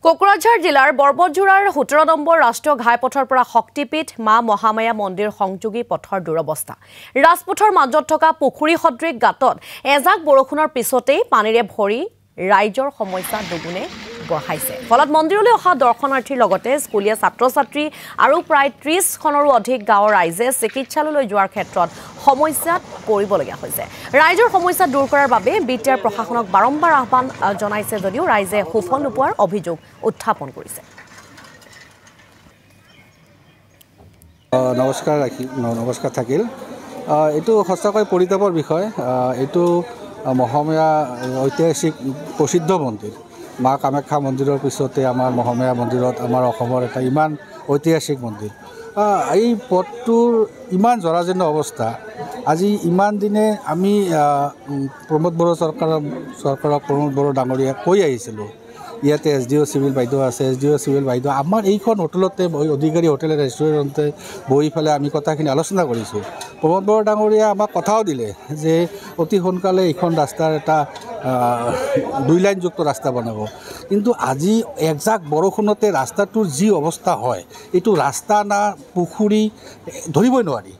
কোকৰাঝাৰ জিলাৰ বৰপতজোৰাৰ 17 নম্বৰ ৰাষ্ট্ৰীয় ঘাইপথৰ পৰা শক্তিপীঠ মা মহামায়া মন্দিৰ সংযোগী পথৰ দুৰৱস্থা। ৰাজপথৰ মাজত থকা পুখুৰী সদৃশ গাঁতত এজাক বৰষুণৰ পিছতেই পানীৰে ভৰি ৰাইজৰ সমস্যা দুগুণে বঢ়াইছে। ফলত মন্দিৰলৈ অহা দৰ্শনাৰ্থীৰ লগতে স্কুলীয়া ছাত্ৰ-ছাত্ৰী আৰু প্ৰায় 30খনৰো অধিক গাঁৱৰ ৰাইজে চিকিৎসালয়লৈ যোৱাৰ ক্ষেত্ৰত সমস্যাত পৰিবলগীয়া হৈছে। ৰাইজৰ সমস্যা দূৰ কৰাৰ বাবে বিটিআৰ প্ৰশাসনক বাৰম্বাৰ আহ্বান জনাইছে যদিও ৰাইজে সুফল নোপোৱাৰ অভিযোগ উত্থাপন কৰিছে। নমস্কাৰ থাকিল। এইটো সঁচাকৈ পৰিতাপৰ বিষয়। এইটো মহামায়া ঐতিহাসিক প্ৰসিদ্ধ মন্দিৰ। মা কামাখ্যা মন্দিৰৰ পিছতে আমাৰ মহামায়া মন্দিৰত আমাৰ অসমৰ এটা ইমান ঐতিহাসিক মন্দিৰ। এই পথটোৰ ইমান জৰাজীৰ্ণ অৱস্থা। আজি ইমান দিনে আমি প্ৰমোদ বড়ো চৰকাৰক প্ৰমোদ বড়ো ডাঙৰীয়াক কৈ আহিছিলোঁ, ইয়াতে SDO চিভিল বাইদেউ আছে, SDO চিভিল বাইদেউ আমাৰ এইখন হোটেলতে অধিকাৰী হোটেল ৰেষ্টুৰেণ্টতে বহি পেলাই আমি কথাখিনি আলোচনা কৰিছোঁ। প্ৰমোদ বড়ো ডাঙৰীয়া আমাক কথাও দিলে যে অতি সোনকালে এইখন ৰাস্তাৰ এটা 2 লাইনযুক্ত ৰাস্তা বনাব। কিন্তু আজি একজাক বৰষুণতে ৰাস্তাটোৰ যি অৱস্থা হয়, এইটো ৰাস্তা না পুখুৰী ধৰিবই নোৱাৰি।